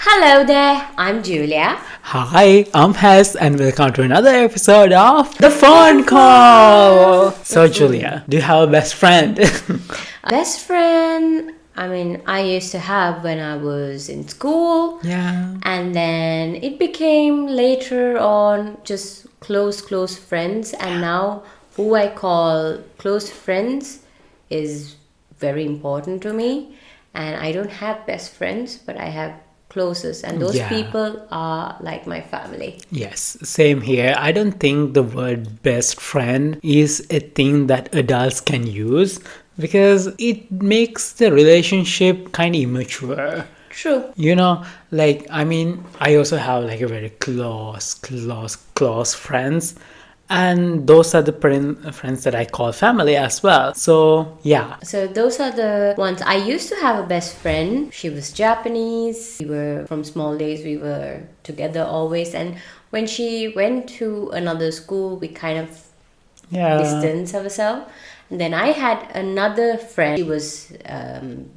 Hello there, I'm Julia. Hi, I'm Hess and welcome to another episode of The Phone Call. So Julia, do you have a best friend? Best friend, I used to have when I was in school. Yeah. And then it became later on just close friends. And now who I call close friends is very important to me. And I don't have best friends, but I have closest, and those Yeah. people are like my family. Yes, same here. I don't think the word best friend is a thing that adults can use because it makes the relationship kind of immature. True. I also have like a very close friends. And those are the friends that I call family as well. So, yeah. So those are the ones. I used to have a best friend. She was Japanese. We were from small days. We were together always. And when she went to another school, we kind of distanced ourselves. And then I had another friend. She was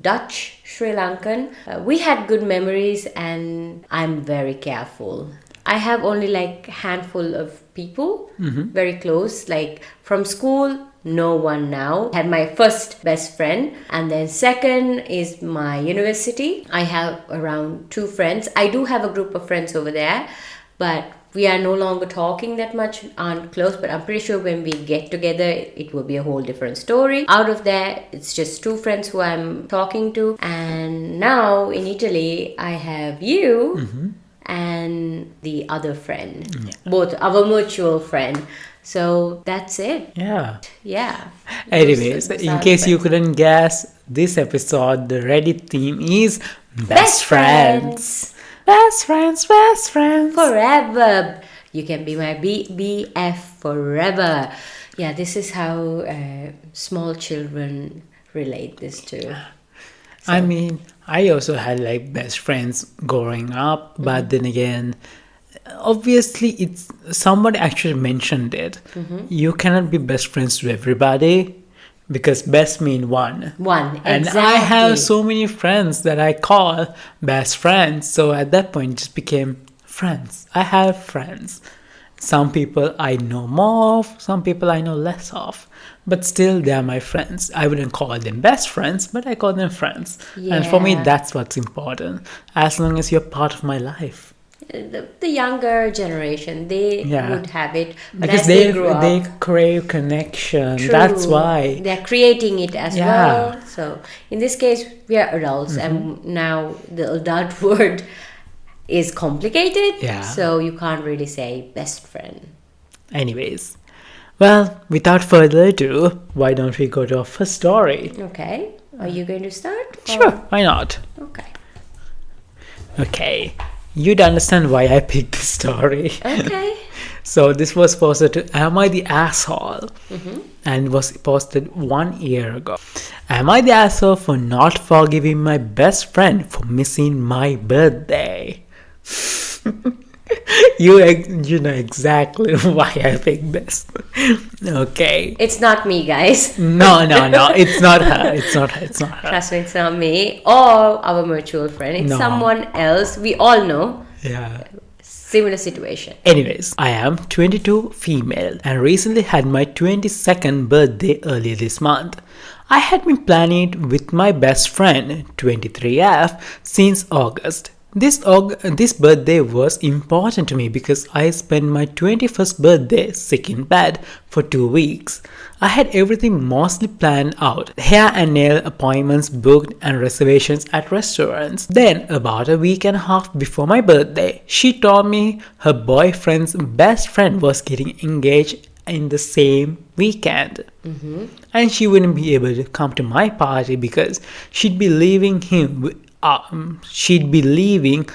Dutch, Sri Lankan. We had good memories, and I'm very careful. I have only like handful of people, very close. Like from school, no one now. I had my first best friend, and then second is my university. I have around 2 friends. I do have a group of friends over there, but we are no longer talking that much, aren't close, but I'm pretty sure when we get together, it will be a whole different story. Out of that, it's just 2 friends who I'm talking to. And now in Italy, I have you and the other friend, both our mutual friend. So that's it. Yeah. Anyways, in case you couldn't guess, this episode, the Reddit theme is Best Friends. Best friends forever. You can be my BF forever. Yeah, this is how small children relate this to. So. I also had like best friends growing up, but then again, obviously it's somebody actually mentioned it. You cannot be best friends to everybody because best mean one. And exactly. I have so many friends that I call best friends. So at that point it just became friends. I have friends. Some people I know more of, some people I know less of. But still, they are my friends. I wouldn't call them best friends, but I call them friends. Yeah. And for me, that's what's important. As long as you're part of my life. The younger generation, they would have it. Because they crave connection. True. That's why. They're creating it as well. So in this case, we are adults. And now the adult word is complicated. Yeah. So you can't really say best friend. Anyways. Well, without further ado, why don't we go to our first story? Okay. Are you going to start? Sure, why not? Okay. You'd understand why I picked this story. Okay. So this was posted to Am I the Asshole? And was posted 1 year ago. Am I the asshole for not forgiving my best friend for missing my birthday? You know exactly why I picked this. Okay. It's not me, guys. No. It's not her. It's not her. Trust me, it's not me or our mutual friend. It's someone else. We all know. Yeah. Similar situation. Anyways, I am 22 female and recently had my 22nd birthday earlier this month. I had been planning it with my best friend, 23F, since August. This birthday was important to me because I spent my 21st birthday sick in bed for 2 weeks. I had everything mostly planned out, hair and nail appointments booked and reservations at restaurants. Then, about a week and a half before my birthday, she told me her boyfriend's best friend was getting engaged in the same weekend. And she wouldn't be able to come to my party because she'd be leaving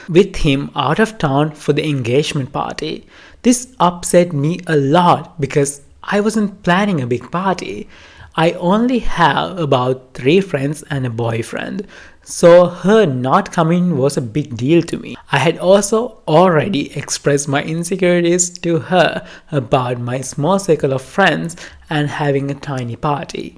with him out of town for the engagement party. This upset me a lot because I wasn't planning a big party. I only have about 3 friends and a boyfriend, so her not coming was a big deal to me. I had also already expressed my insecurities to her about my small circle of friends and having a tiny party.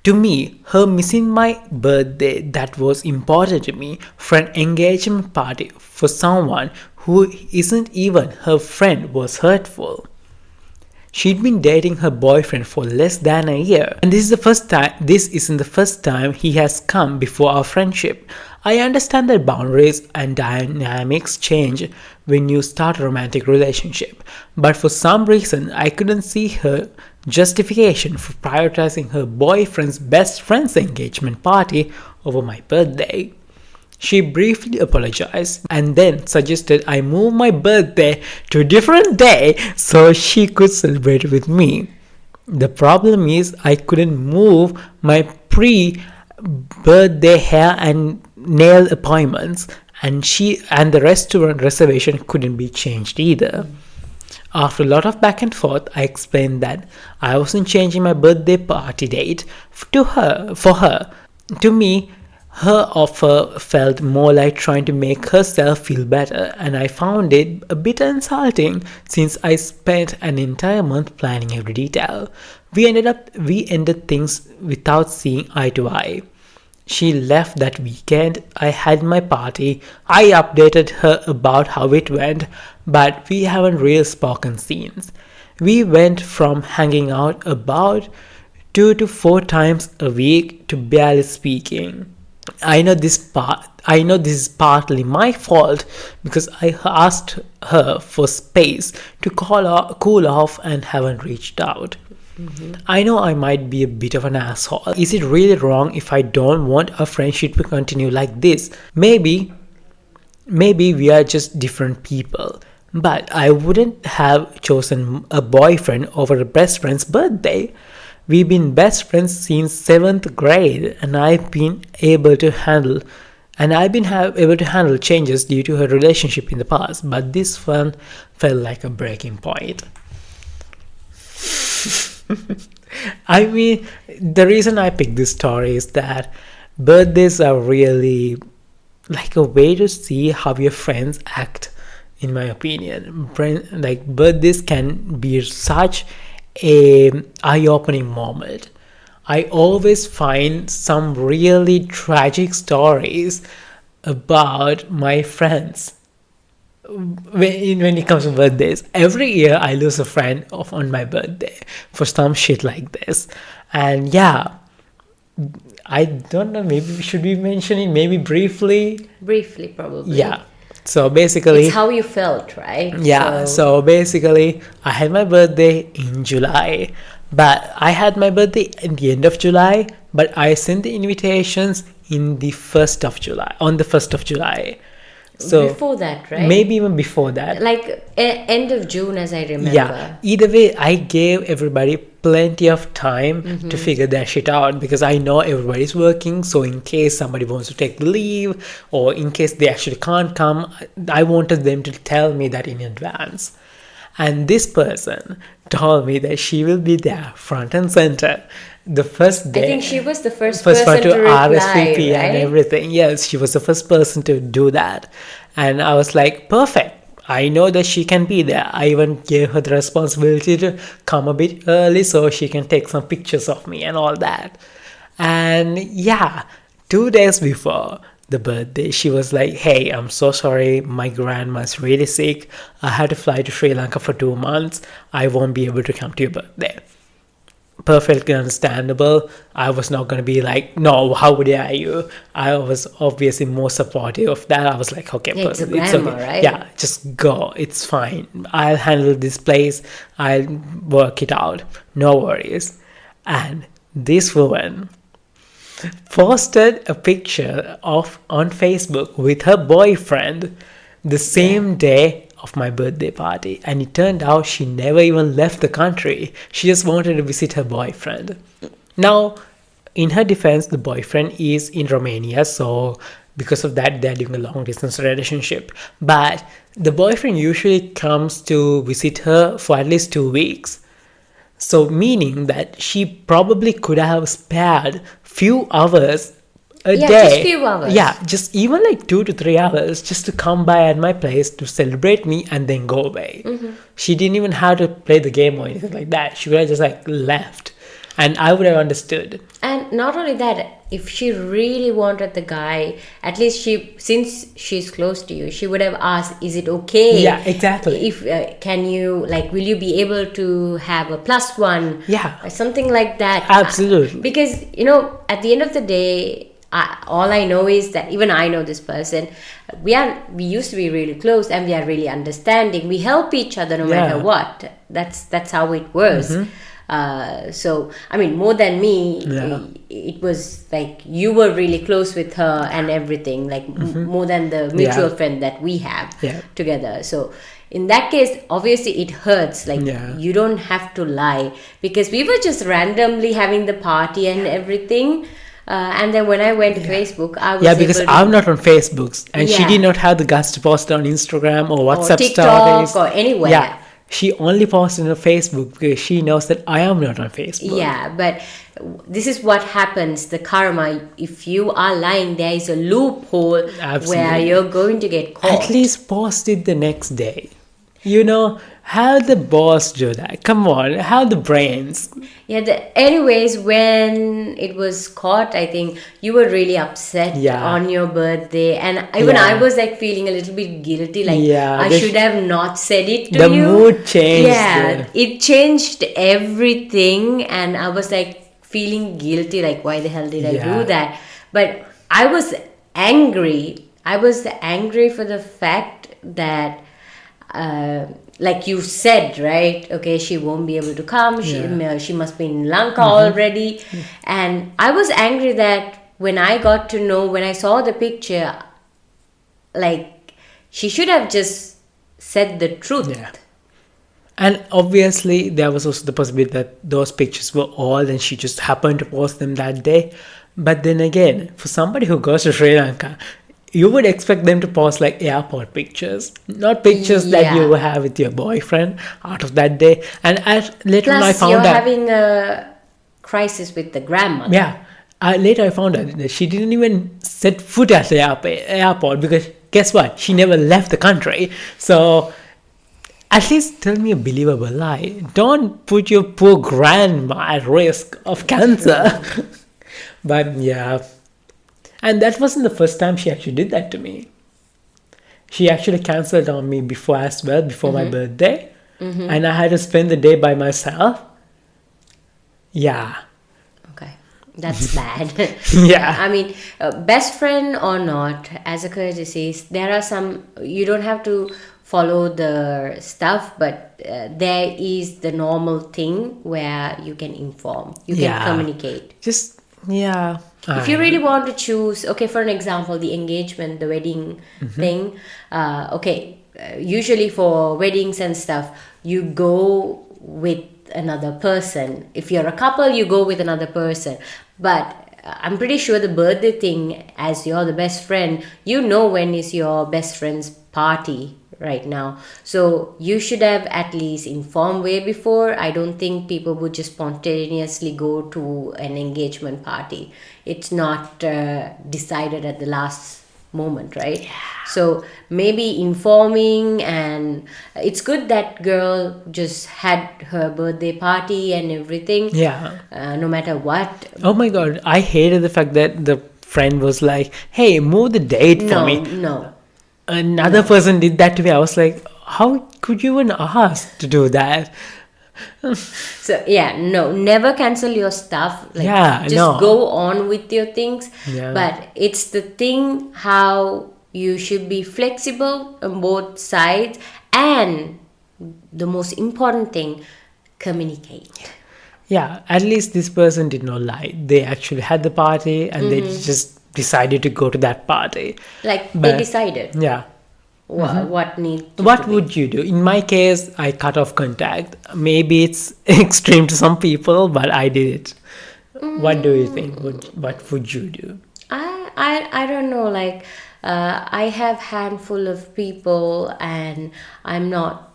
To me, her missing my birthday that was important to me for an engagement party for someone who isn't even her friend was hurtful. She'd been dating her boyfriend for less than a year, and this isn't the first time he has come before our friendship. I understand that boundaries and dynamics change when you start a romantic relationship, but for some reason I couldn't see her justification for prioritizing her boyfriend's best friend's engagement party over my birthday. She briefly apologized and then suggested I move my birthday to a different day so she could celebrate with me. The problem is I couldn't move my pre-birthday hair and nail appointments, and the restaurant reservation couldn't be changed either. After a lot of back and forth, I explained that I wasn't changing my birthday party date for her. To me, her offer felt more like trying to make herself feel better, and I found it a bit insulting since I spent an entire month planning every detail. We ended things without seeing eye to eye. She left that weekend. I had my party. I updated her about how it went, but we haven't really spoken since. We went from hanging out about 2 to 4 times a week to barely speaking. I know this is partly my fault because I asked her for space to cool off and haven't reached out. I know I might be a bit of an asshole. Is it really wrong if I don't want a friendship to continue like this? Maybe we are just different people. But I wouldn't have chosen a boyfriend over a best friend's birthday. We've been best friends since 7th grade, and I've been able to handle changes due to her relationship in the past, but this one felt like a breaking point. I mean, the reason I picked this story is that birthdays are really like a way to see how your friends act, in my opinion. Like, birthdays can be such a eye-opening moment. I always find some really tragic stories about my friends when it comes to birthdays. Every year I lose a friend on my birthday for some shit like this. And yeah, I don't know, maybe should we mention it maybe briefly? Briefly, probably. Yeah. So basically, it's how you felt, right? Yeah. So basically, I had my birthday in July, but I had my birthday at the end of July, but I sent the invitations on the 1st of July. So before that, right? Maybe even before that. Like end of June, as I remember. Yeah. Either way, I gave everybody plenty of time to figure that shit out because I know everybody's working. So in case somebody wants to take the leave or in case they actually can't come, I wanted them to tell me that in advance. And this person told me that she will be there front and center the first day. I think she was the first person to reply, RSVP right? and everything. Yes, she was the first person to do that. And I was like, perfect. I know that she can be there. I even gave her the responsibility to come a bit early so she can take some pictures of me and all that. And yeah, 2 days before the birthday, she was like, hey, I'm so sorry, my grandma's really sick. I had to fly to Sri Lanka for 2 months. I won't be able to come to your birthday. Perfectly understandable. I was not going to be like, no, how dare you? I was obviously more supportive of that. I was like, okay, yeah, it's a grandma, okay. Right? Yeah, just go. It's fine. I'll handle this place. I'll work it out. No worries. And this woman posted a picture on Facebook with her boyfriend the same day of my birthday party, and it turned out she never even left the country. She just wanted to visit her boyfriend. Now, in her defense, the boyfriend is in Romania, so because of that, they're doing a long distance relationship. But the boyfriend usually comes to visit her for at least 2 weeks. So meaning that she probably could have spared few hours a day. Just few hours. Yeah, just even like 2 to 3 hours just to come by at my place to celebrate me and then go away. She didn't even have to play the game or anything like that. She would have just like left. and I would have understood. And not only that, if she really wanted the guy, at least since she's close to you, she would have asked, is it okay? Yeah, exactly. If can you, like, will you be able to have a +1? Yeah. Or something like that. Absolutely. Because, at the end of the day, all I know is that even I know this person. We used to be really close, and we are really understanding. We help each other no matter what. That's how it was. So I mean, more than me, it was like you were really close with her and everything, like more than the mutual friend that we have together. So in that case, obviously it hurts. Like you don't have to lie, because we were just randomly having the party and everything. And then when I went to Facebook, I was because I'm not on Facebook, and she did not have the guts to post on Instagram or WhatsApp or TikTok stories or anywhere. Yeah, she only posted on Facebook because she knows that I am not on Facebook. Yeah, but this is what happens, the karma. If you are lying, there is a loophole where you're going to get caught. At least post it the next day. How the boss do that? Come on, how the brains? Yeah, anyways, when it was caught, I think you were really upset on your birthday. And even I was like feeling a little bit guilty. Like, I should have not said it to you. The mood changed. Yeah, it changed everything. And I was like feeling guilty. Like, why the hell did I do that? But I was angry. I was angry for the fact that... like you said, right? Okay, she won't be able to come. She must be in Lanka already. And I was angry that when I saw the picture, like, she should have just said the truth. Yeah. And obviously, there was also the possibility that those pictures were old and she just happened to post them that day. But then again, for somebody who goes to Sri Lanka, you would expect them to post like airport pictures, not pictures that you have with your boyfriend out of that day. And later on I found out... you're having a crisis with the grandmother. Yeah. Later I found out that she didn't even set foot at the airport because guess what? She never left the country. So at least tell me a believable lie. Don't put your poor grandma at risk of cancer. But yeah... And that wasn't the first time she actually did that to me. She actually cancelled on me before my birthday. And I had to spend the day by myself. Yeah. Okay. That's bad. Yeah. I mean, best friend or not, as a courtesy, there are some... You don't have to follow the stuff, but there is the normal thing where you can inform. You can communicate. If you really want to choose, okay, for an example, the engagement, the wedding thing, usually for weddings and stuff, you go with another person. If you're a couple, you go with another person. But I'm pretty sure the birthday thing, as you're the best friend, you know when is your best friend's party right now. So you should have at least informed way before. I don't think people would just spontaneously go to an engagement party. It's not decided at the last moment, right? Yeah. So maybe informing, and it's good that girl just had her birthday party and everything. Yeah. No matter what. Oh my God. I hated the fact that the friend was like, hey, move the date for me. No. Another person did that to me. I was like, how could you even ask to do that? So never cancel your stuff. Go on with your things. But it's the thing how you should be flexible on both sides, and the most important thing, communicate. Yeah, at least this person did not lie. They actually had the party and they just decided to go to that party. They decided. Yeah. What would you do? In my case, I cut off contact. Maybe it's extreme to some people, but I did it. What do you think? What would you do? I don't know. I have handful of people, and I'm not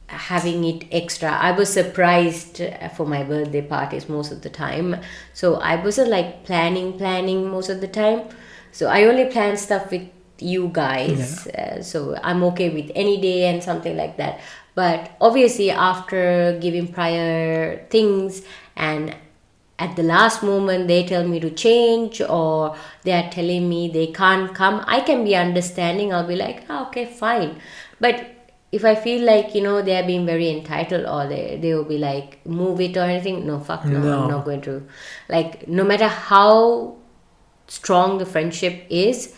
having it extra. I was surprised for my birthday parties most of the time, so I wasn't planning most of the time. So I only plan stuff with you guys. So I'm okay with any day and something like that. But obviously after giving prior things and at the last moment they tell me to change, or they are telling me they can't come, I can be understanding. I'll be like, okay, fine. But if I feel like, they are being very entitled, or they will be like, move it or anything, no, fuck no, I'm not going to. Like, no matter how strong the friendship is,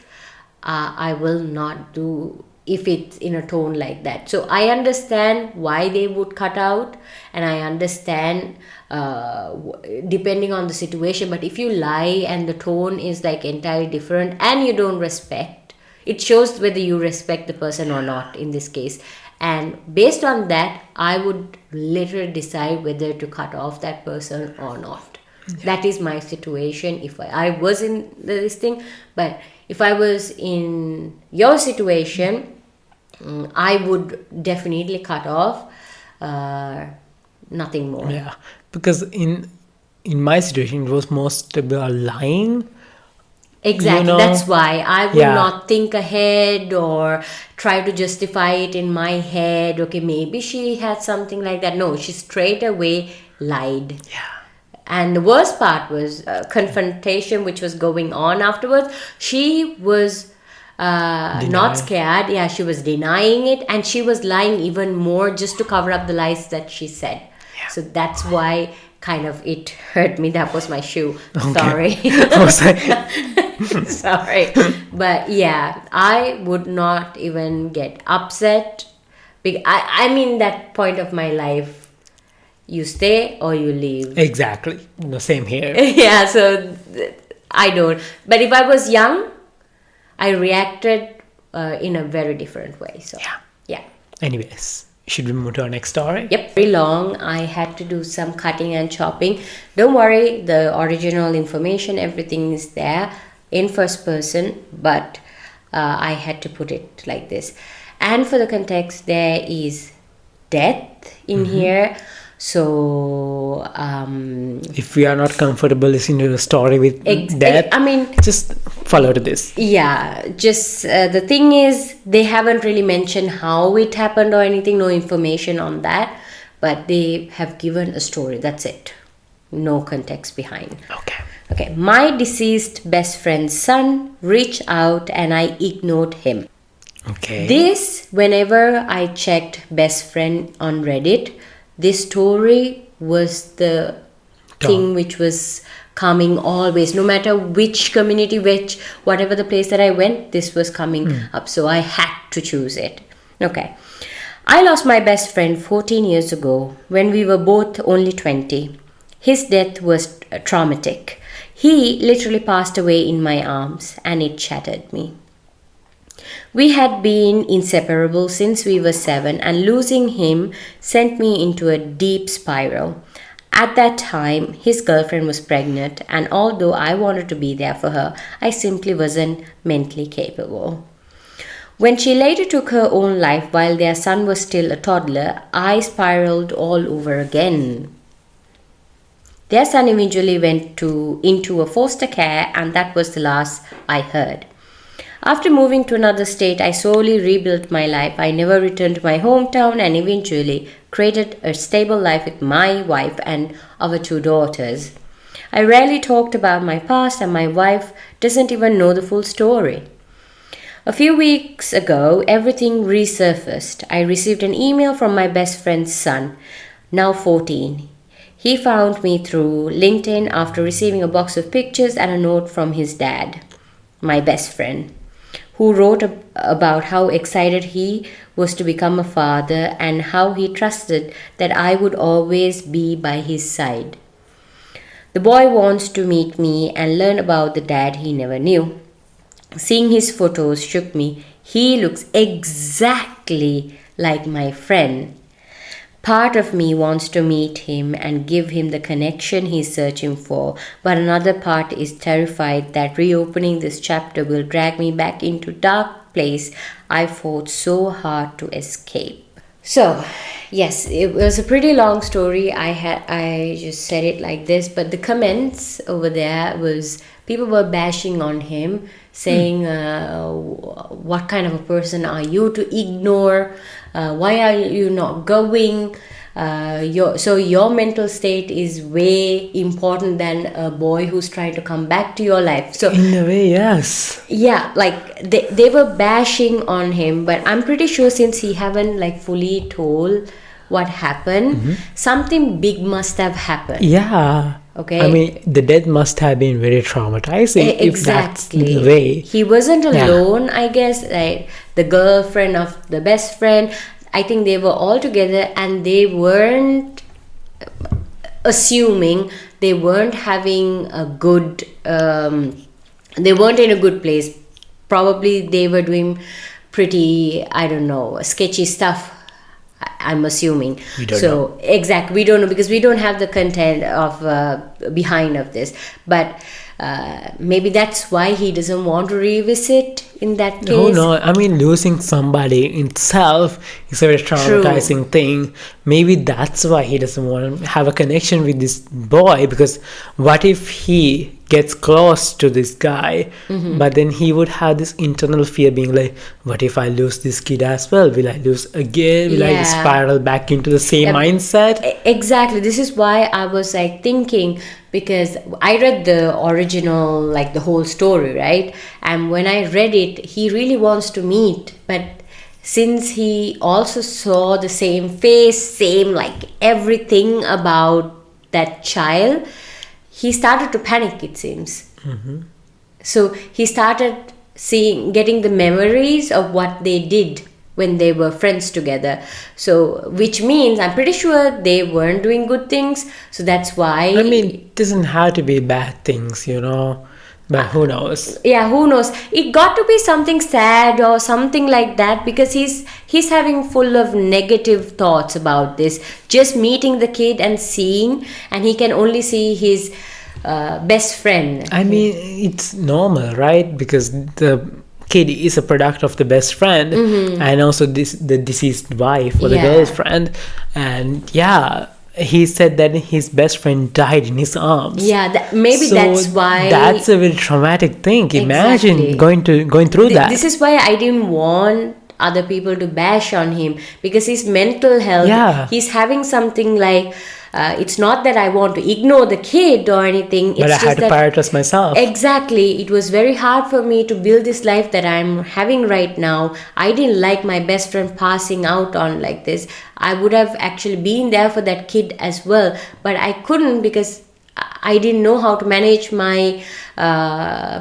I will not do if it's in a tone like that. So I understand why they would cut out, and I understand depending on the situation. But if you lie and the tone is like entirely different and you don't respect, it shows whether you respect the person or not in this case. And based on that, I would literally decide whether to cut off that person or not. That is my situation if I was in this thing. But if I was in your situation, I would definitely cut off, nothing more. Yeah, because in my situation, it was most about lying. Exactly. That's why I would not think ahead or try to justify it in my head. Okay, maybe she had something like that. No, she straight away lied. Yeah. And the worst part was confrontation, which was going on afterwards. She was not scared. Yeah, she was denying it, and she was lying even more just to cover up the lies that she said. Yeah. So that's why kind of it hurt me. That was my shoe. Okay. Sorry. Sorry. But yeah, I would not even get upset. I mean, that point of my life, you stay or you leave. Exactly. The same here. Yeah, so I don't. But if I was young, I reacted in a very different way. So yeah. Anyways, should we move to our next story? Yep. Very long. I had to do some cutting and chopping. Don't worry, the original information, everything is there in first person, but I had to put it like this. And for the context, there is death in here. So if we are not comfortable listening to the story with death, I mean, just follow to this. Yeah, just the thing is, they haven't really mentioned how it happened or anything, no information on that, but they have given a story. That's it. No context behind. Okay. My deceased best friend's son reached out and I ignored him. Okay. This, whenever I checked best friend on Reddit, this story was the thing which was coming always. No matter which community, whatever the place that I went, this was coming up. So I had to choose it. Okay. I lost my best friend 14 years ago when we were both only 20. His death was traumatic. He literally passed away in my arms, and it shattered me. We had been inseparable since we were 7, and losing him sent me into a deep spiral. At that time, his girlfriend was pregnant, and although I wanted to be there for her, I simply wasn't mentally capable. When she later took her own life while their son was still a toddler, I spiraled all over again. Their son eventually went into a foster care, and that was the last I heard. After moving to another state, I slowly rebuilt my life. I never returned to my hometown and eventually created a stable life with my wife and our 2 daughters. I rarely talked about my past, and my wife doesn't even know the full story. A few weeks ago, everything resurfaced. I received an email from my best friend's son, now 14. He found me through LinkedIn after receiving a box of pictures and a note from his dad, my best friend, who wrote about how excited he was to become a father and how he trusted that I would always be by his side. The boy wants to meet me and learn about the dad he never knew. Seeing his photos shook me. He looks exactly like my friend. Part of me wants to meet him and give him the connection he's searching for, but another part is terrified that reopening this chapter will drag me back into dark place I fought so hard to escape. So, yes, it was a pretty long story. I just said it like this, but the comments over there was people were bashing on him, saying, what kind of a person are you to ignore? Why are you not going? your mental state is way important than a boy who's trying to come back to your life. So In a way, yes. yeah, like they were bashing on him, but I'm pretty sure since he haven't like fully told what happened, something big must have happened. Yeah. Okay. I mean, the death must have been very traumatizing if that's the way. He wasn't alone, I guess. Like the girlfriend of the best friend, I think they were all together and they weren't assuming, they weren't having a good, they weren't in a good place. Probably they were doing pretty, I don't know, sketchy stuff, I'm assuming. We don't know. Exactly, we don't know because we don't have the content of behind of this. But maybe that's why he doesn't want to revisit in that case. Oh no, I mean, losing somebody itself is a very traumatizing thing. Maybe that's why he doesn't want to have a connection with this boy, because what if he gets close to this guy, but then he would have this internal fear being like, what if I lose this kid as well? Will I lose again? Will I spiral back into the same mindset? Exactly. This is why I was like thinking, because I read the original, like the whole story, right? And when I read it, he really wants to meet, but since he also saw the same face, same like everything about that child, he started to panic, it seems. So he started getting the memories of what they did when they were friends together. So, which means I'm pretty sure they weren't doing good things. So that's why. I mean, it doesn't have to be bad things, you know. But who knows? Yeah, who knows? It got to be something sad or something like that, because he's having full of negative thoughts about this. Just meeting the kid and seeing, and he can only see his best friend. I mean, it's normal, right? Because the kid is a product of the best friend, and also the deceased wife or the girlfriend. And yeah, he said that his best friend died in his arms. Yeah, maybe so that's why. That's a very traumatic thing. Imagine going through that. This is why I didn't want other people to bash on him, because his mental health, he's having something like, it's not that I want to ignore the kid or anything. But I had to prioritize myself. Exactly. It was very hard for me to build this life that I'm having right now. I didn't like my best friend passing out on like this. I would have actually been there for that kid as well. But I couldn't, because I didn't know how to manage my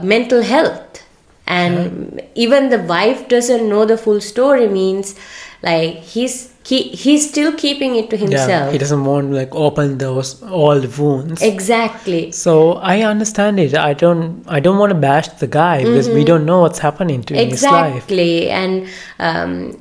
mental health. And even the wife doesn't know the full story, means like he's still keeping it to himself. Yeah, he doesn't want to like open those old wounds. Exactly. So I understand it. I don't want to bash the guy, because we don't know what's happening to his life. Exactly. And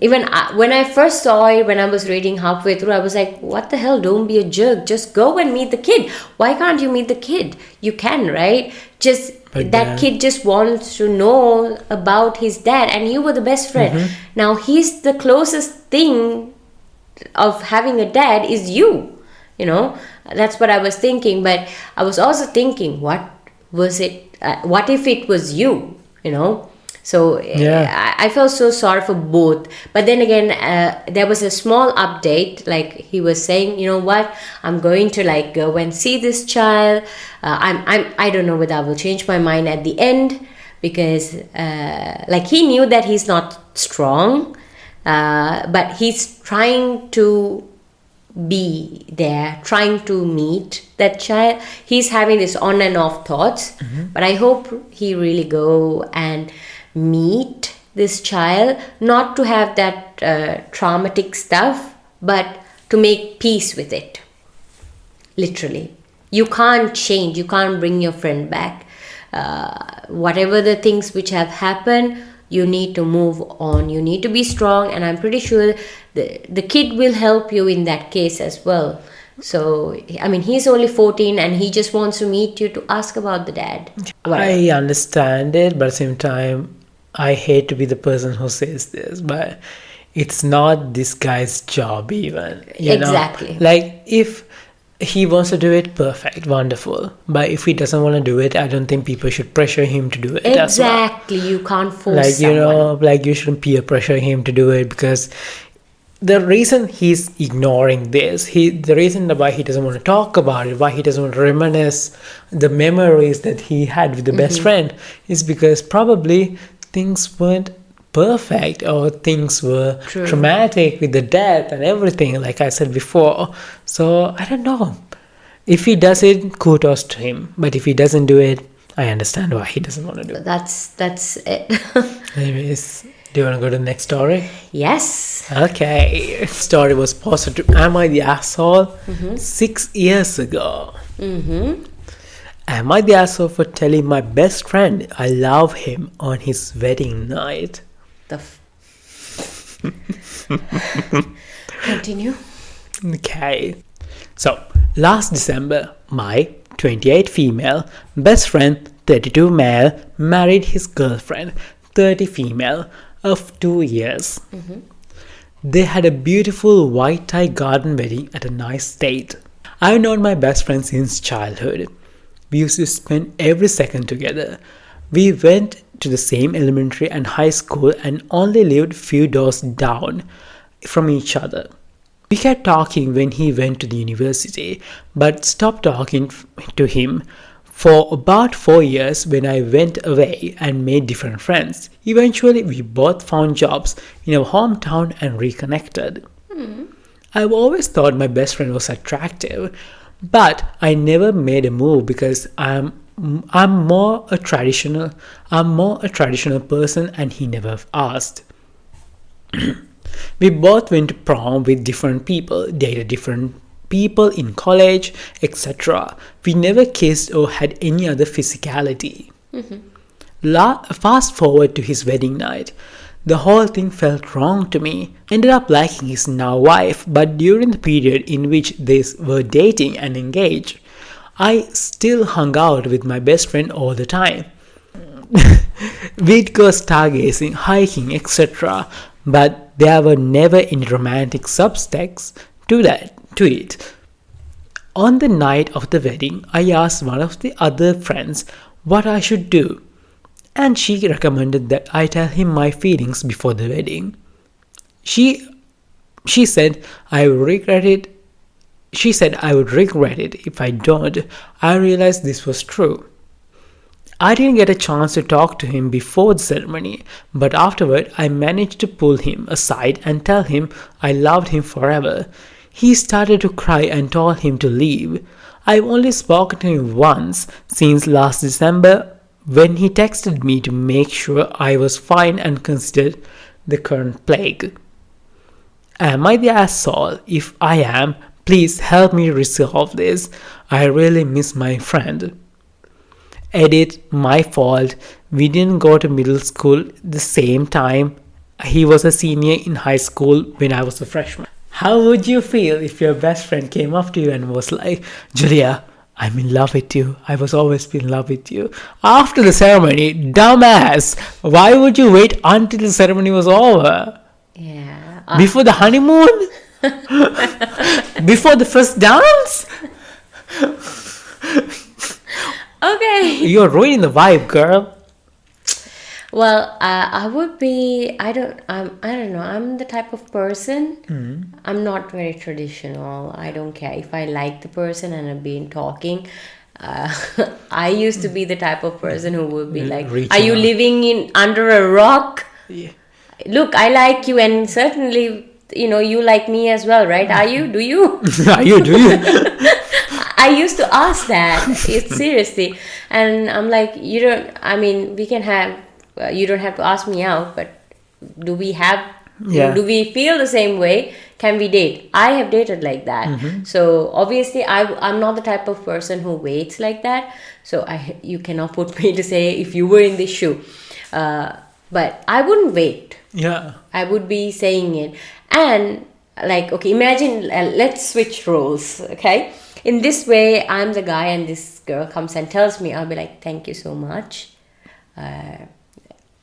even when I first saw it, when I was reading halfway through, I was like, what the hell? Don't be a jerk. Just go and meet the kid. Why can't you meet the kid? You can, right? Kid just wants to know about his dad, and you were the best friend. Now he's the closest thing of having a dad is you know. That's what I was thinking. But I was also thinking, what was it, what if it was you know? So I felt so sorry for both. But then again, there was a small update, like he was saying, you know what, I'm going to like go and see this child. I don't know whether I will change my mind at the end, because like he knew that he's not strong, but he's trying to be there, trying to meet that child. He's having this on and off thoughts, but I hope he really go and meet this child, not to have that traumatic stuff, but to make peace with it. Literally, you can't change, you can't bring your friend back. Whatever the things which have happened, you need to move on, you need to be strong, and I'm pretty sure the kid will help you in that case as well. So I mean, he's only 14 and he just wants to meet you to ask about the dad. I understand it, but at the same time, I hate to be the person who says this, but it's not this guy's job even. You know? Like, if he wants to do it, perfect, wonderful. But if he doesn't want to do it, I don't think people should pressure him to do it as well. You can't force someone. You know, like you shouldn't peer pressure him to do it, because the reason he's ignoring this, the reason why he doesn't want to talk about it, why he doesn't want to reminisce the memories that he had with the best friend, is because probably things weren't perfect, or things were True. traumatic with the death and everything, like I said before. So I don't know. If he does it, kudos to him. But if he doesn't do it, I understand why he doesn't want to do it. That's it. Anyways, do you want to go to the next story? Yes. Okay. Story was posted to Am I the Asshole 6 years ago. Am I the asshole for telling my best friend I love him on his wedding night? Continue. Okay. So, last December, my 28 female best friend, 32 male, married his girlfriend, 30 female, of 2 years. They had a beautiful white tie garden wedding at a nice state. I've known my best friend since childhood. We used to spend every second together. We went to the same elementary and high school and only lived few doors down from each other. We kept talking when he went to the university, but stopped talking to him for about 4 years when I went away and made different friends. Eventually, we both found jobs in our hometown and reconnected. I've always thought my best friend was attractive, but I never made a move because I'm more a traditional person, and he never asked. We both went to prom with different people, dated different people in college, etc. We never kissed or had any other physicality. Fast forward to his wedding night. The whole thing felt wrong to me. Ended up liking his now wife, but during the period in which they were dating and engaged, I still hung out with my best friend all the time. We'd go stargazing, hiking, etc. But there were never any romantic subtext to it. On the night of the wedding, I asked one of the other friends what I should do, and she recommended that I tell him my feelings before the wedding. She said I would regret it. She said I would regret it if I don't. I realized this was true. I didn't get a chance to talk to him before the ceremony, but afterward I managed to pull him aside and tell him I loved him forever. He started to cry and told him to leave. I've only spoken to him once since last December, when he texted me to make sure I was fine and considered the current plague. Am I the asshole? If I am, please help me resolve this. I really miss my friend. Edit, my fault. We didn't go to middle school the same time. He was a senior in high school when I was a freshman. How would you feel if your best friend came up to you and was like, Julia, I'm in love with you. I was always been in love with you. After the ceremony, dumbass, why would you wait until the ceremony was over? Yeah. Before the honeymoon? Before the first dance? Okay. You're ruining the vibe, girl. Well, I would be. I don't know. I'm the type of person. I'm not very traditional. I don't care if I like the person and I've been talking. I used to be the type of person who would be like, Reaching "Are you out. living under a rock? Yeah. Look, I like you, and certainly, you like me as well, right? Are you? Do you?" Are you doing? I used to ask that. It's seriously, and I'm like, you don't. I mean, we can have. You don't have to ask me out, but do we have? Yeah. Do we feel the same way? Can we date? I have dated like that. So obviously, I'm not the type of person who waits like that. So you cannot put me to say if you were in this shoe. But I wouldn't wait. Yeah. I would be saying it. And like, okay, imagine, let's switch roles, okay? In this way, I'm the guy and this girl comes and tells me, I'll be like, thank you so much.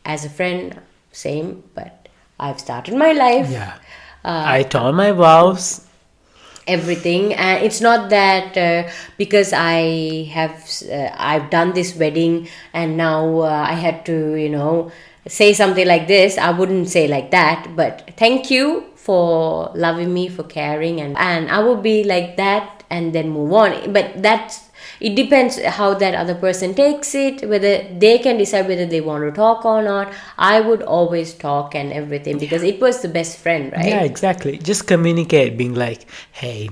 As a friend, same, but I've started my life. Yeah. I told my vows. Everything, and it's not that because I've done this wedding and now I had to say something like this, I wouldn't say like that, but thank you for loving me, for caring, and I would be like that and then move on. But it depends how that other person takes it, whether they can decide whether they want to talk or not. I would always talk and everything because it was the best friend, right? Yeah, exactly. Just communicate, being like, hey,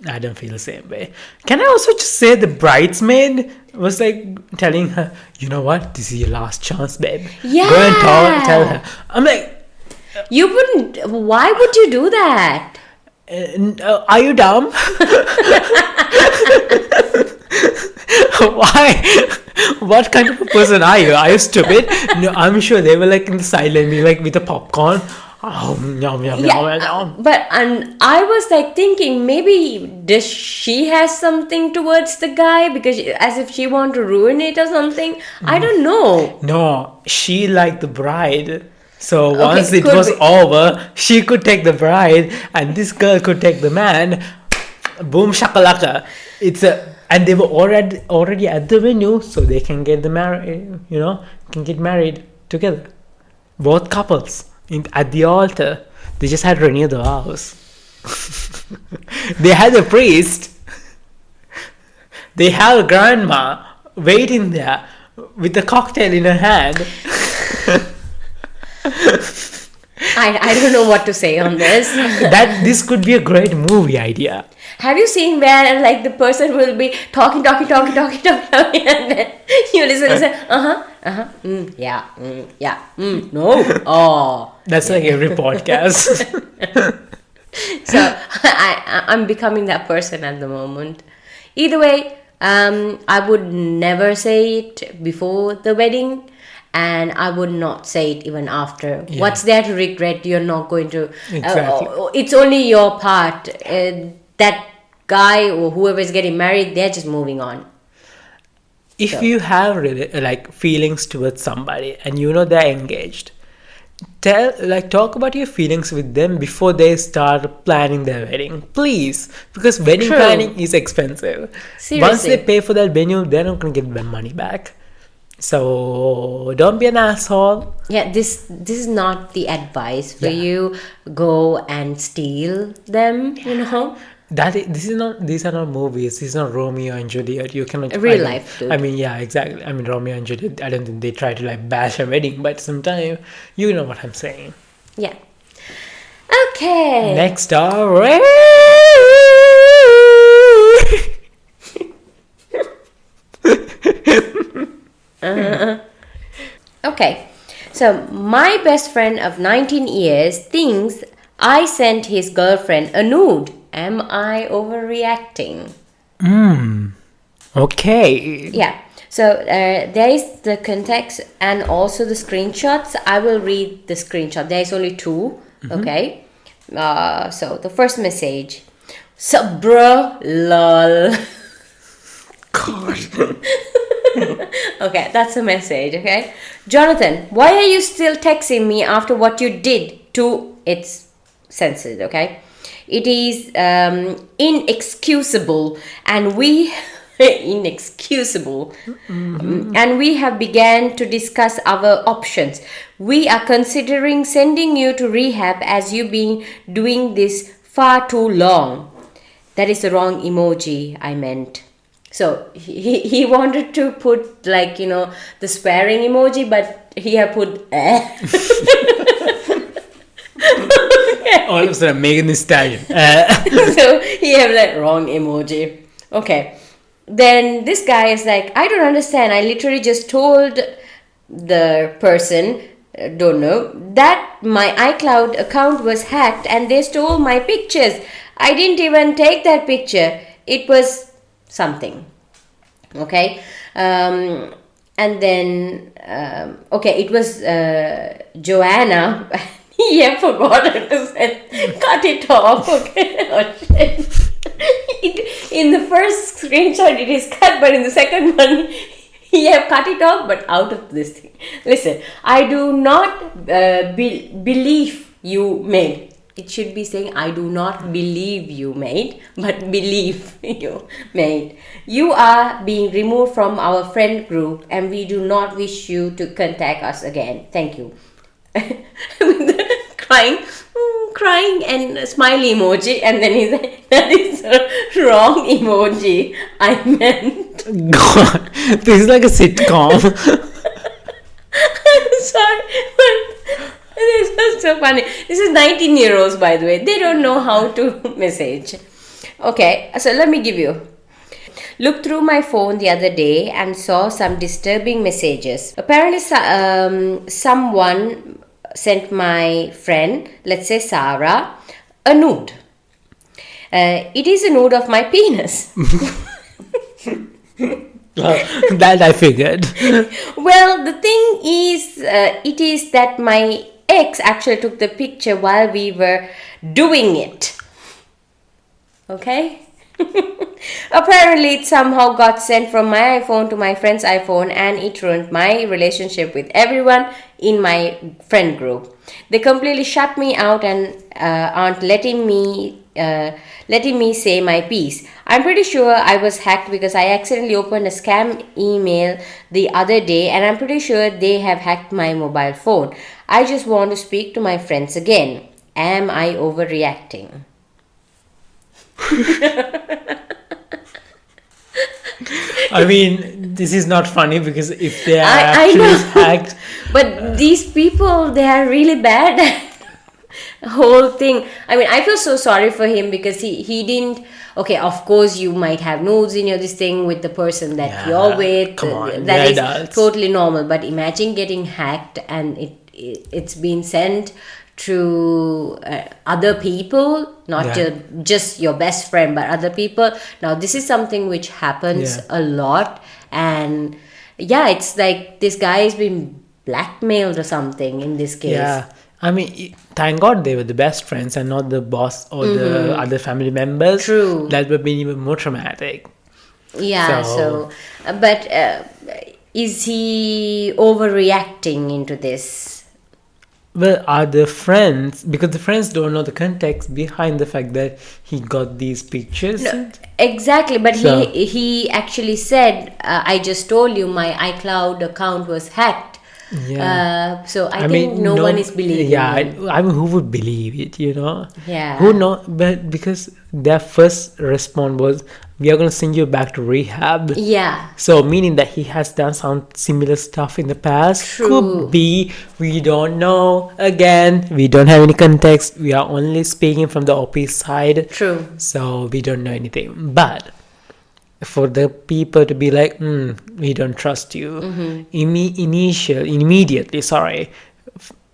I don't feel the same way. Can I also just say the bridesmaid was like telling her, you know what, this is your last chance, babe. Yeah. Go and tell her. I'm like, you wouldn't. Why would you do that? Are you dumb? Why? What kind of a person are you? Are you stupid? No, I'm sure they were like in the silent, like with the popcorn. Oh, yum, yum, yum, yum. But and I was like thinking, maybe does she has something towards the guy because as if she want to ruin it or something. I don't know. No, she liked the bride. So once it was be. over, she could take the bride, and this girl could take the man. Boom shakalaka. And they were already at the venue, so they can get can get married together. Both couples at the altar. They just had to renew the vows. They had a priest. They have a grandma waiting there with a cocktail in her hand. I don't know what to say on this. This could be a great movie idea. Have you seen where like the person will be talking, and then you listen, no, oh. That's like every podcast. So I'm becoming that person at the moment. Either way, I would never say it before the wedding. And I would not say it even after. Yeah. What's there to regret? You're not going to. Exactly. It's only your part. That guy or whoever is getting married, they're just moving on. If you have really like feelings towards somebody and you know they're engaged, talk about your feelings with them before they start planning their wedding, please. Because wedding planning is expensive. Seriously. Once they pay for that venue, they're not going to get their money back. So don't be an asshole. Yeah, this is not the advice for you. Go and steal them, you know. These are not movies. This is not Romeo and Juliet. You cannot real life. Dude. I mean, yeah, exactly. I mean, Romeo and Juliet. I don't think they try to like bash a wedding, but sometimes you know what I'm saying. Yeah. Okay. Next story. Okay, so my best friend of 19 years thinks I sent his girlfriend a nude. Am I overreacting? Okay. Yeah, so there is the context and also the screenshots. I will read the screenshot. There is only two, okay? So the first message. Sup bro, lol. God. Okay, that's a message, okay? Jonathan, why are you still texting me after what you did to... It's censored, okay? It is inexcusable and we... inexcusable. And we have began to discuss our options. We are considering sending you to rehab as you've been doing this far too long. That is the wrong emoji I meant. So he wanted to put like, you know, the swearing emoji, but he had put All of a sudden Megan Thee Stallion. So he had that wrong emoji. Okay. Then this guy is like, I don't understand. I literally just told the person, don't know, that my iCloud account was hacked and they stole my pictures. I didn't even take that picture. It was something, okay, and then okay, it was Joanna. Yeah, forgot to say, cut it off. Okay, oh, shit. In the first screenshot it is cut, but in the second one he have cut it off, but out of this thing. Listen, I do not believe you, Meg. It should be saying, I do not believe you, mate, but believe you, mate. You are being removed from our friend group and we do not wish you to contact us again. Thank you. Crying and smiley emoji, and then he's like, that is a wrong emoji. I meant. God, this is like a sitcom. I'm sorry, but this was so funny. This is 19-year-olds, by the way. They don't know how to message. Okay, so let me give you. Looked through my phone the other day and saw some disturbing messages. Apparently, someone sent my friend, let's say Sarah, a nude. It is a nude of my penis. That I figured. Well, the thing is, it is that my ex actually took the picture while we were doing it. Okay? Apparently, it somehow got sent from my iPhone to my friend's iPhone and it ruined my relationship with everyone in my friend group. They completely shut me out and aren't letting me say my piece. I'm pretty sure I was hacked because I accidentally opened a scam email the other day and I'm pretty sure they have hacked my mobile phone. I just want to speak to my friends again. Am I overreacting? I mean, this is not funny because if they are I actually know. hacked, But these people, they are really bad at whole thing. I mean, I feel so sorry for him because he didn't. Okay, of course you might have nudes in your this thing with the person that Yeah, you're with. come on, That we're is adults. totally normal. But imagine getting hacked and it's been sent to other people, not Yeah. just your best friend, but other people. Now this is something which happens Yeah. a lot, and yeah, it's like this guy has been blackmailed or something in this case. yeah. I mean, thank God they were the best friends and not the boss or the other family members. True. That would have been even more traumatic. Yeah, So- but is he overreacting into this? Well, are the friends, because the friends don't know the context behind the fact that he got these pictures. No, exactly, but So- he actually said, I just told you my iCloud account was hacked. Yeah. So I think no one is believing Yeah, him. I mean, who would believe it, you know? Yeah. Who know? But because their first response was, we are going to send you back to rehab. Yeah. So, meaning that he has done some similar stuff in the past. True. Could be. We don't know. Again, we don't have any context. We are only speaking from the opposite side. True. So, we don't know anything. But for the people to be like, we don't trust you, immediately,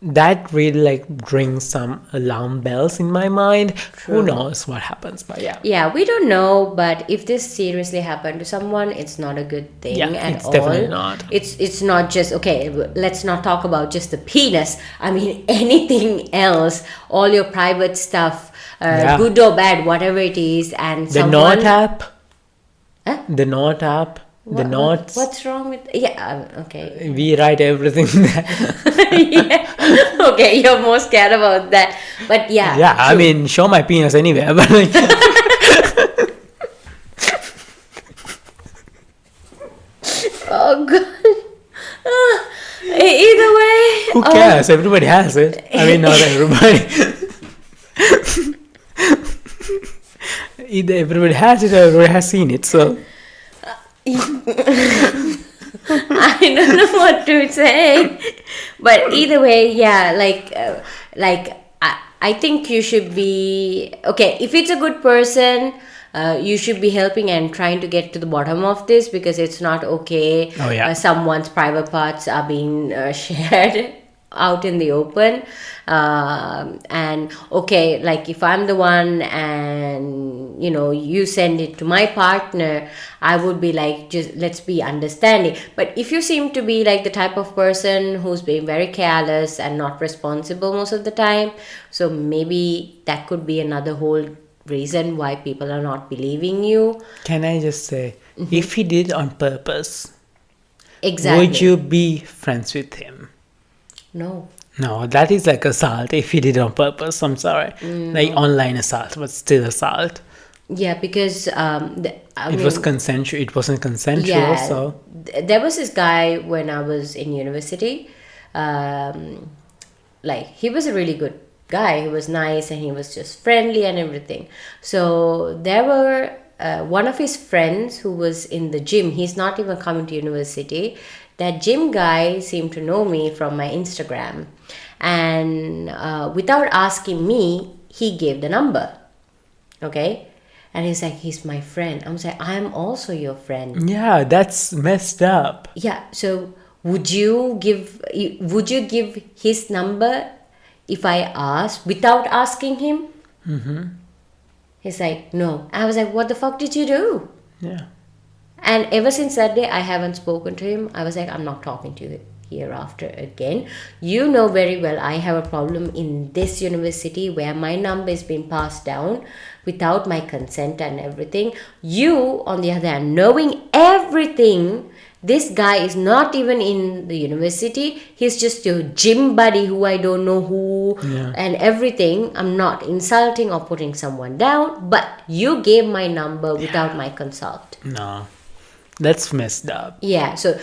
that really like rings some alarm bells in my mind. Who knows what happens, but yeah. Yeah, we don't know, but if this seriously happened to someone, it's not a good thing Yeah, at it's all. definitely not. It's not just okay. Let's not talk about just the penis. I mean, anything else, all your private stuff, Yeah. good or bad, whatever it is, and The someone. Note app. Huh? The Note app. The notes. What's wrong with? Yeah. Okay. We write everything there. Yeah. Okay, you're more scared about that, but yeah. Yeah, I true. mean, show my penis anywhere, but like, Oh god. Either way. who cares? Everybody has it. I mean, not everybody. Either everybody has it or everybody has seen it. So, I don't know what to say, but either way, yeah. I think you should be okay if it's a good person. You should be helping and trying to get to the bottom of this because it's not okay. Oh, yeah. Someone's private parts are being shared out in the open, and okay, like if I'm the one and you send it to my partner, I would be like, just let's be understanding. But if you seem to be like the type of person who's being very careless and not responsible most of the time, so maybe that could be another whole reason why people are not believing you. can I just say, if he did it on purpose, Exactly. would you be friends with him? No. No, that is like assault if he did it on purpose. I'm sorry. Like online assault, but still assault. Yeah, because It was consensual. It wasn't consensual, yeah, so there was this guy when I was in university. Like, he was a really good guy. He was nice and he was just friendly and everything. So there were one of his friends who was in the gym. He's not even coming to university. That gym guy seemed to know me from my Instagram, and without asking me, he gave the number. Okay. And he's like, he's my friend. I'm like, I'm also your friend. yeah, that's messed up. Yeah. So would you give his number if I asked without asking him? He's like, no. I was like, what the fuck did you do? Yeah. And ever since that day, I haven't spoken to him. I was like, I'm not talking to you hereafter again. You know very well I have a problem in this university where my number is being passed down without my consent and everything. You, on the other hand, knowing everything, this guy is not even in the university. He's just your gym buddy who I don't know who and everything. I'm not insulting or putting someone down, but you gave my number without my consult. No, that's messed up. Yeah, so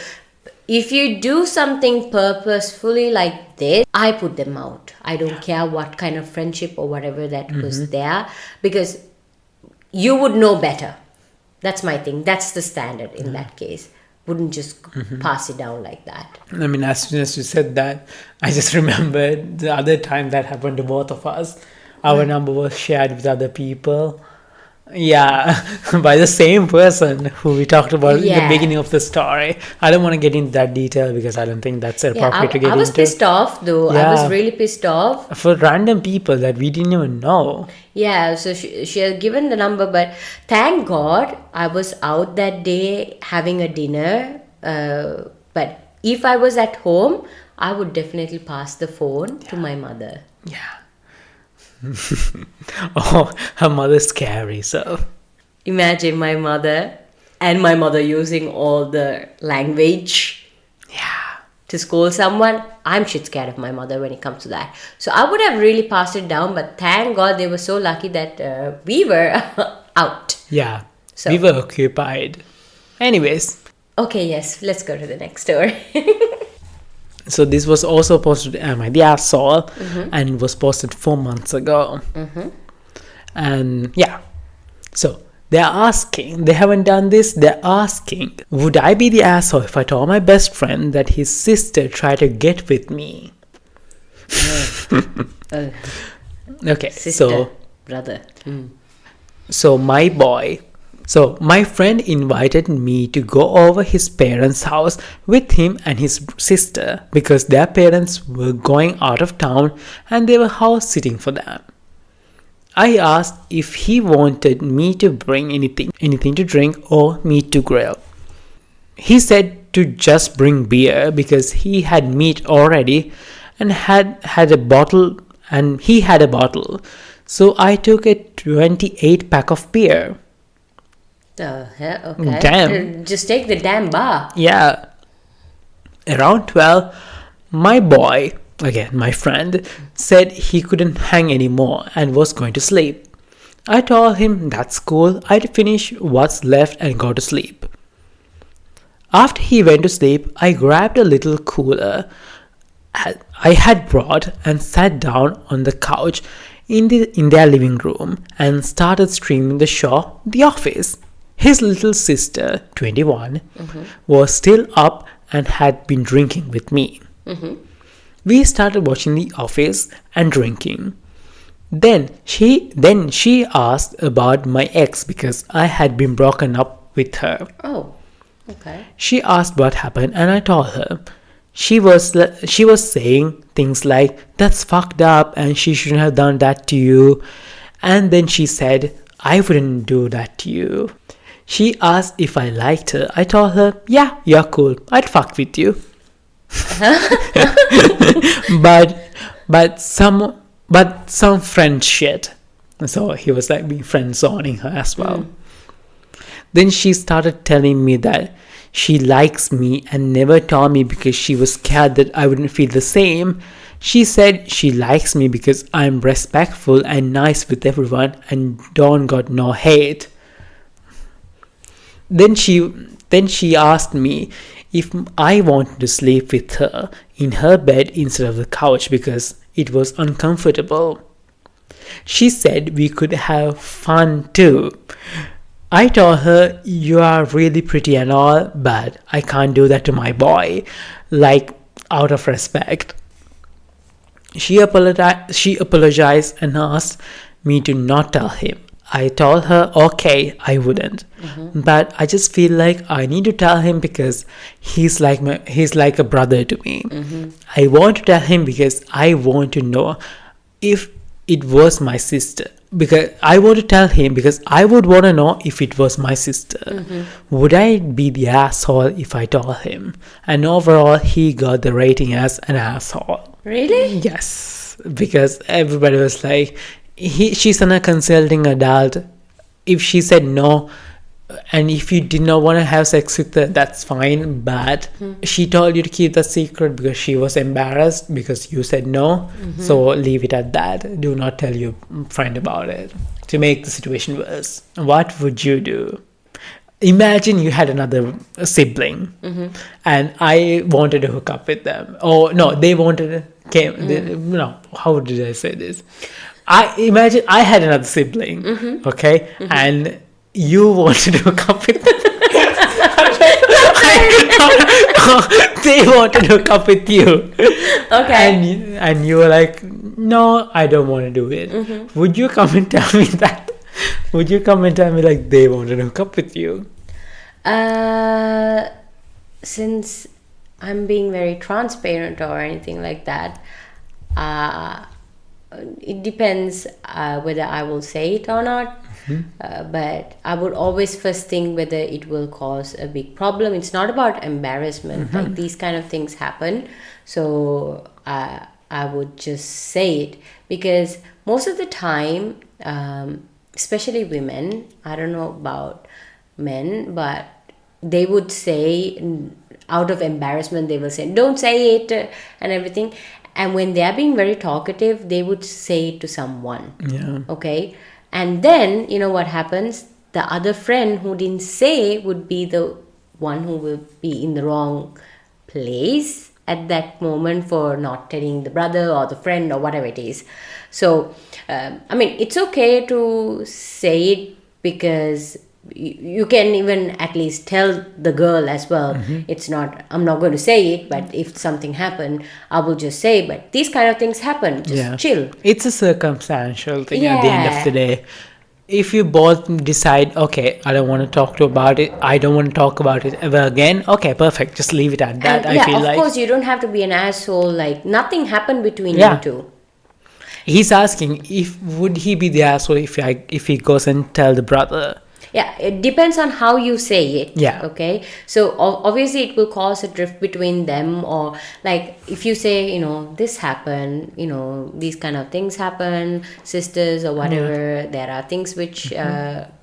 if you do something purposefully like this, I put them out. I don't care what kind of friendship or whatever that was there, because you would know better. That's my thing. That's the standard in that case. Wouldn't just pass it down like that. I mean, as soon as you said that, I just remembered the other time that happened to both of us. Our number was shared with other people. Yeah, by the same person who we talked about in the beginning of the story. I don't want to get into that detail because I don't think that's appropriate to get into. I was pissed off though. I was really pissed off. For random people that we didn't even know. Yeah, so she had given the number, but thank God I was out that day having a dinner. But if I was at home, I would definitely pass the phone to my mother. Yeah. Oh, her mother's scary, so imagine my mother and my mother using all the language to scold someone. I'm shit scared of my mother when it comes to that. So I would have really passed it down, but thank God they were so lucky that we were out. Yeah, so we were occupied. Anyways. Okay, yes, let's go to the next story. So this was also posted at Am I the Asshole and was posted 4 months ago. And yeah, so they're asking, they haven't done this, they're asking, would I be the asshole if I told my best friend that his sister tried to get with me? Okay, sister, brother. So my friend invited me to go over his parents' house with him and his sister because their parents were going out of town and they were house sitting for them. I asked if he wanted me to bring anything to drink or meat to grill. He said to just bring beer because he had meat already and had a bottle, and he had a bottle. So I took a 28 pack of beer. The hell? Okay. Damn. Just take the damn bar. Yeah. Around 12, my boy, again my friend, said he couldn't hang anymore and was going to sleep. I told him that's cool, I'd finish what's left and go to sleep. After he went to sleep, I grabbed a little cooler I had brought and sat down on the couch in their living room and started streaming the show The Office. His little sister, 21, was still up and had been drinking with me. We started watching The Office and drinking. Then she asked about my ex because I had been broken up with her. Oh, okay. She asked what happened and I told her. She was saying things like, that's fucked up and she shouldn't have done that to you. And then she said, I wouldn't do that to you. She asked if I liked her. I told her, yeah, you're cool. I'd fuck with you. but some friend shit. So he was like being friend zoning her as well. Then she started telling me that she likes me and never told me because she was scared that I wouldn't feel the same. She said she likes me because I'm respectful and nice with everyone and don't got no hate. Then she asked me if I wanted to sleep with her in her bed instead of the couch because it was uncomfortable. She said we could have fun too. I told her, you are really pretty and all, but I can't do that to my boy, like out of respect. She apologized and asked me to not tell him. I told her, okay, I wouldn't. But I just feel like I need to tell him because he's like a brother to me. I want to tell him because I want to know if it was my sister. Because I want to tell him because I would want to know if it was my sister. Would I be the asshole if I told him? And overall, he got the rating as an asshole. Really? Yes, because everybody was like, she's a consulting adult. If she said no, and if you did not want to have sex with her, that's fine. But she told you to keep the secret because she was embarrassed because you said no. So leave it at that. Do not tell your friend about it to make the situation worse. What would you do? Imagine you had another sibling and I wanted to hook up with them. Oh, no, they wanted to... No, how did I say this? I imagine I had another sibling, okay? And you wanted to hook up with them. They wanted to hook up with you. Okay. And you were like, no, I don't want to do it. Would you come and tell me that? Would you come and tell me like they wanted to hook up with you? Since I'm being very transparent or anything like that, it depends whether I will say it or not. But I would always first think whether it will cause a big problem. It's not about embarrassment. Like these kind of things happen. So I would just say it because most of the time, especially women, I don't know about men, but they would say out of embarrassment, they will say, don't say it and everything. And when they are being very talkative, they would say it to someone. Yeah. Okay. And then, you know what happens? The other friend who didn't say would be the one who will be in the wrong place at that moment for not telling the brother or the friend or whatever it is. So, I mean, it's okay to say it because you can even at least tell the girl as well. It's not, I'm not going to say it, but if something happened, I will just say, but these kind of things happen. Just chill. It's a circumstantial thing at the end of the day. If you both decide, okay, I don't want to talk about it, I don't want to talk about it ever again, okay, perfect. Just leave it at that. And I feel of course, you don't have to be an asshole. Like, nothing happened between you two. He's asking would he be the asshole if he goes and tell the brother. Yeah, it depends on how you say it. Yeah. Okay. So obviously it will cause a drift between them, or like if you say, you know, this happened, you know, these kind of things happen, sisters or whatever. There are things which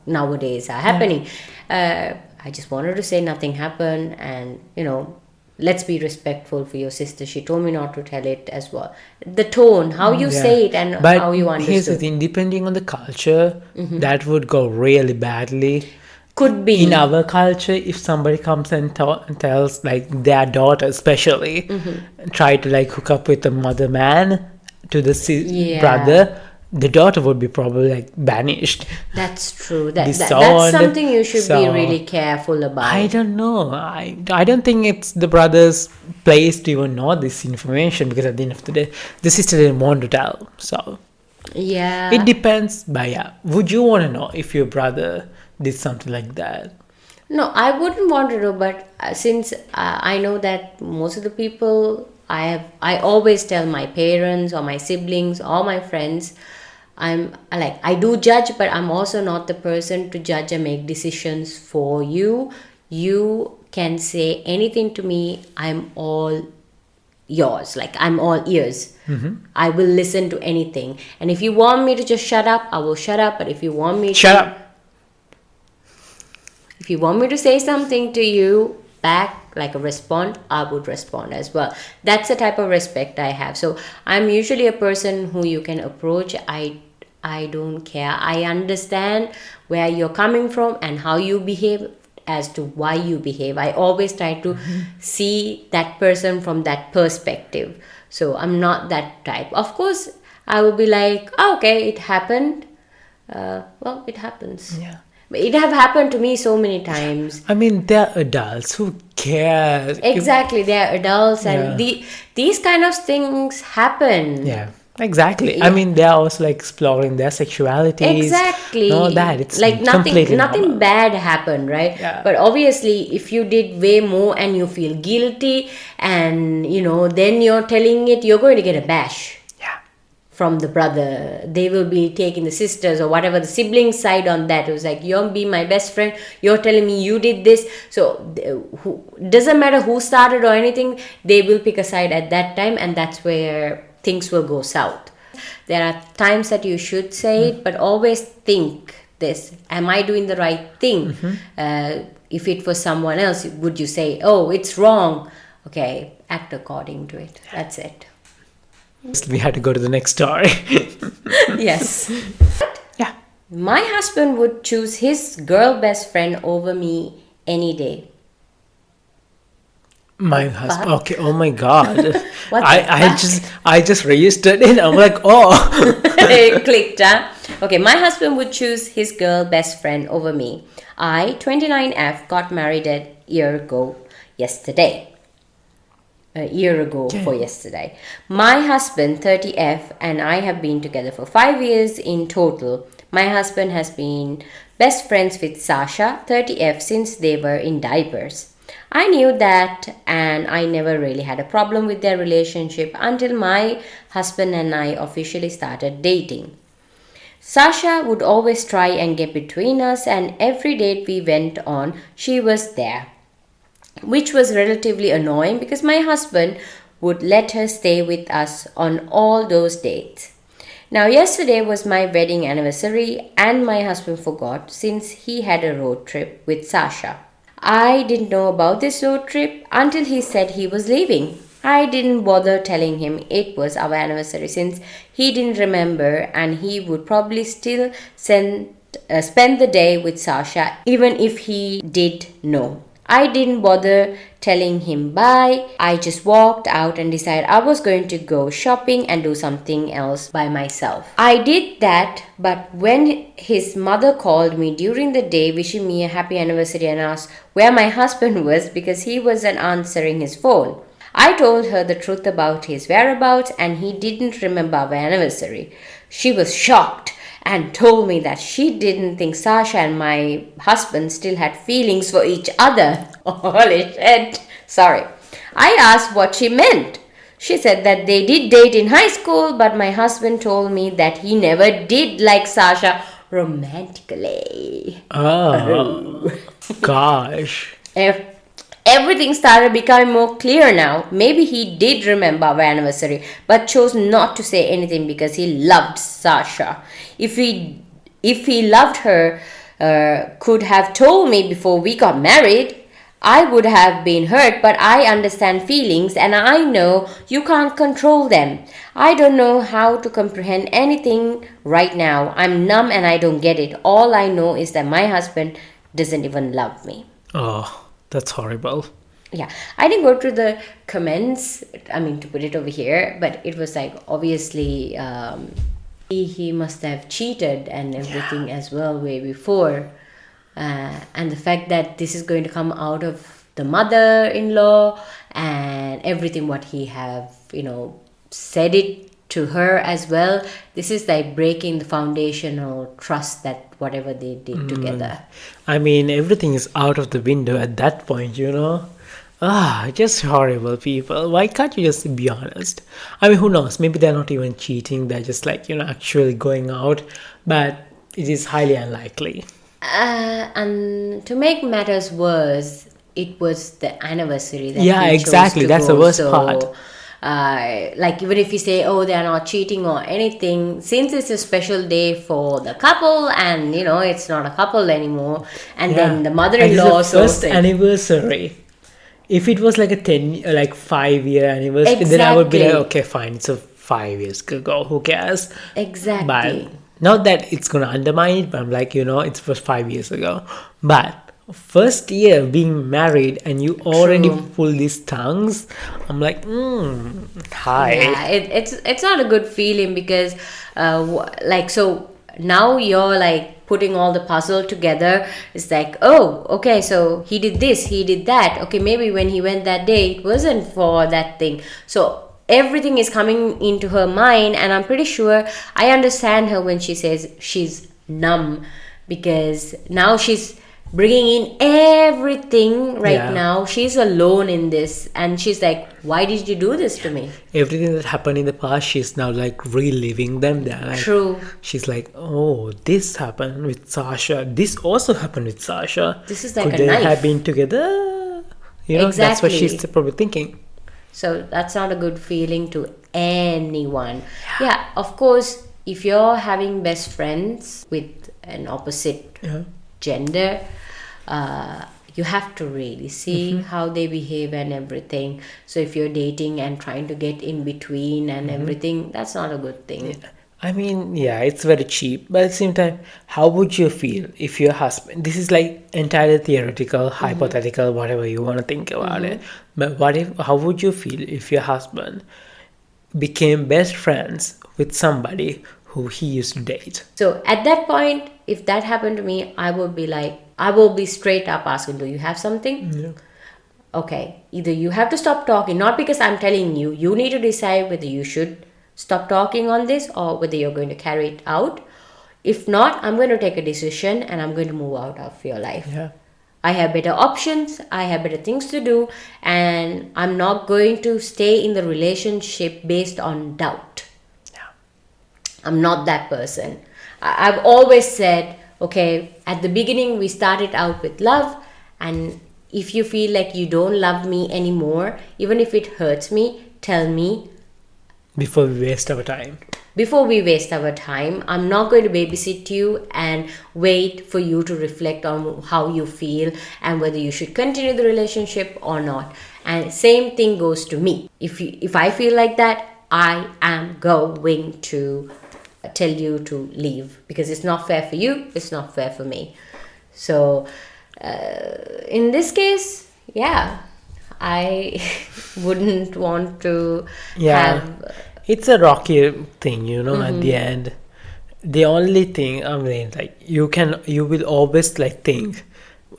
nowadays are happening. I just wanted to say nothing happened, and you know, let's be respectful for your sister. She told me not to tell it as well. The tone, how you say it, and how you understood. Here's the thing, depending on the culture, that would go really badly. Could be. In our culture, if somebody comes and tells like their daughter especially, try to like hook up with the mother man to the brother, the daughter would be probably like banished. That's true. That's something you should be really careful about. I don't know. I don't think it's the brother's place to even know this information, because at the end of the day, the sister didn't want to tell. So yeah, it depends. But yeah, would you want to know if your brother did something like that? No, I wouldn't want to know. But since I know that most of the people, I always tell my parents or my siblings or my friends, I do judge, but I'm also not the person to judge and make decisions for you. You can say anything to me. I'm all yours. Like, I'm all ears. I will listen to anything. And if you want me to just shut up, I will shut up. But if you want me Shut up. If you want me to say something to you back, back like a respond, I would respond as well. That's the type of respect I have. So I'm usually a person who you can approach. I don't care. I understand where you're coming from and how you behave as to why you behave. I always try to see that person from that perspective. So I'm not that type. Of course, I will be like, oh, okay, it happened. Well, it happens. Yeah. But it have happened to me so many times. I mean, they're adults. Who cares? Exactly, they are adults, and these kind of things happen. Yeah. Exactly. I mean, they're also like exploring their sexualities. Exactly. All that. It's like completely nothing normal. bad happened, right? Yeah. But obviously, if you did way more and you feel guilty, and then you're telling it, you're going to get a bash. Yeah. From the brother. They will be taking the sisters or whatever, the sibling side on that. It was like, you're being my best friend, you're telling me you did this. So doesn't matter who started or anything, they will pick a side at that time, and that's where things will go south. There are times that you should say it, but always think this: am I doing the right thing? If it was someone else, would you say, oh, it's wrong? Okay, act according to it. That's it. We had to go to the next story. Yes. Yeah. My husband would choose his girl best friend over me any day. My husband. Okay. Oh my God. What I just registered it. I'm like, oh. It clicked, huh? Okay, my husband would choose his girl best friend over me. I, 29F, got married a year ago yesterday. A year ago for yesterday. My husband, 30F, and I have been together for 5 years in total. My husband has been best friends with Sasha, 30F, since they were in diapers. I knew that, and I never really had a problem with their relationship until my husband and I officially started dating. Sasha would always try and get between us, and every date we went on, she was there, which was relatively annoying because my husband would let her stay with us on all those dates. Now, yesterday was my wedding anniversary, and my husband forgot since he had a road trip with Sasha. I didn't know about this road trip until he said he was leaving. I didn't bother telling him it was our anniversary since he didn't remember, and he would probably still spend the day with Sasha even if he did know. I didn't bother telling him bye. I just walked out and decided I was going to go shopping and do something else by myself. I did that, but when his mother called me during the day wishing me a happy anniversary and asked where my husband was because he wasn't answering his phone, I told her the truth about his whereabouts and he didn't remember our anniversary. She was shocked and told me that she didn't think Sasha and my husband still had feelings for each other. Holy shit. Sorry. I asked what she meant. She said that they did date in high school, but my husband told me that he never did like Sasha romantically. Oh, gosh. Everything started becoming more clear now. Maybe he did remember our anniversary, but chose not to say anything because he loved Sasha. If he loved her, could have told me before we got married, I would have been hurt, but I understand feelings and I know you can't control them. I don't know how to comprehend anything right now. I'm numb and I don't get it. All I know is that my husband doesn't even love me. Oh. That's horrible. Yeah, I didn't go through the comments, to put it over here, but it was like, obviously, he must have cheated and everything as well way before. And the fact that this is going to come out of the mother-in-law and everything what he have, said it to her as well. This is like breaking the foundational trust that whatever they did together. Everything is out of the window at that point, just horrible people. Why can't you just be honest? Who knows? Maybe they're not even cheating. They're just actually going out. But it is highly unlikely. And to make matters worse, it was the anniversary that he exactly. That's the worst part. Even if you say, oh, they're not cheating or anything, since it's a special day for the couple and it's not a couple anymore, and then the mother-in-law first anniversary. If it was like a 5-year anniversary, then I would be like, okay, fine, it's a 5 years ago, who cares? Exactly. But not that it's gonna undermine it, but I'm like, it was 5 years ago. But first year being married and you already pull these tongues, I'm like, hi. Yeah, it's not a good feeling because so now you're like putting all the puzzle together. It's like, oh, okay, so he did this, he did that. Okay, maybe when he went that day, it wasn't for that thing. So everything is coming into her mind, and I'm pretty sure I understand her when she says she's numb, because now she's bringing in everything now. She's alone in this, and she's like, why did you do this to me? Everything that happened in the past, she's now like reliving them. They're like, true. She's like, oh, this happened with Sasha, this also happened with Sasha, this is like could a they knife. have been together? That's what she's probably thinking. So that's not a good feeling to anyone. Yeah, of course, if you're having best friends with an opposite gender, you have to really see how they behave and everything. So if you're dating and trying to get in between and everything, that's not a good thing. I mean, it's very cheap, but at the same time, how would you feel if your husband, this is like entirely theoretical, hypothetical, whatever you want to think about it, but how would you feel if your husband became best friends with somebody who he used to date? So at that point, if that happened to me, I will be straight up asking, do you have something? Yeah. Okay, either you have to stop talking, not because I'm telling you, you need to decide whether you should stop talking on this or whether you're going to carry it out. If not, I'm going to take a decision and I'm going to move out of your life. Yeah. I have better options, I have better things to do, and I'm not going to stay in the relationship based on doubt. Yeah. I'm not that person. I've always said, okay, at the beginning we started out with love, and if you feel like you don't love me anymore, even if it hurts me, tell me. Before we waste our time. I'm not going to babysit you and wait for you to reflect on how you feel and whether you should continue the relationship or not. And same thing goes to me. If I feel like that, I am going to tell you to leave, because it's not fair for you, it's not fair for me. So in this case, I wouldn't want to have... It's a rocky thing, at the end. The only thing, I mean, like, you will always like think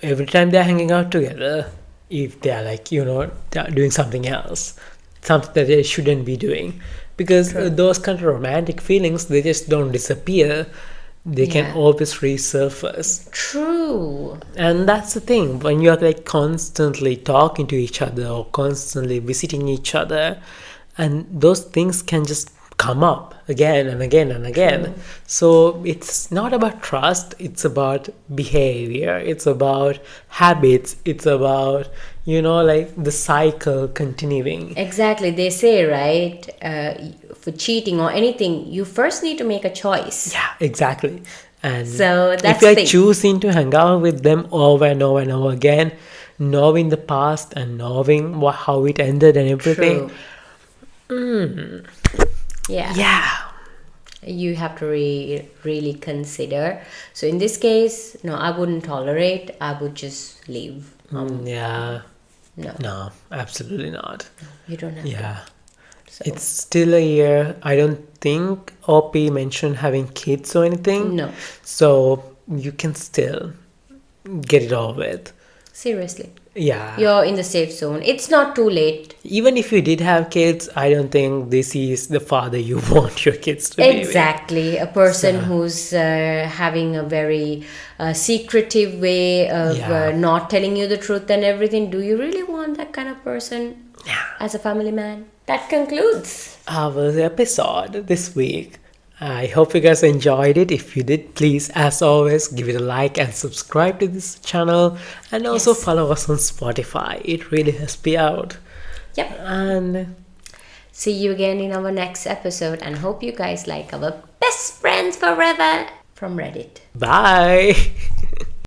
every time they're hanging out together, if they're like, they're doing something else, something that they shouldn't be doing. Because those kind of romantic feelings, they just don't disappear. They can always resurface. True. And that's the thing. When you're like constantly talking to each other or constantly visiting each other, and those things can just come up again and again and again. True. So it's not about trust. It's about behavior. It's about habits. It's about, like the cycle continuing. Exactly. They say, right, for cheating or anything, you first need to make a choice. Yeah, exactly. And so that's if you're choosing to hang out with them over and over and over again, knowing the past and knowing how it ended and everything. True. Yeah. You have to really consider. So in this case, no, I wouldn't tolerate. I would just leave. No, absolutely not. You don't have to. So. It's still a year. I don't think OP mentioned having kids or anything. No. So you can still get it over with. Seriously. Yeah. You're in the safe zone. It's not too late. Even if you did have kids, I don't think this is the father you want your kids to be with. Exactly. A person who's having a very secretive way of not telling you the truth and everything. Do you really want that kind of person as a family man? That concludes our episode this week. I hope you guys enjoyed it. If you did, please, as always, give it a like and subscribe to this channel. And also follow us on Spotify. It really helps me out. Yep. And see you again in our next episode. And hope you guys like our best friends forever from Reddit. Bye.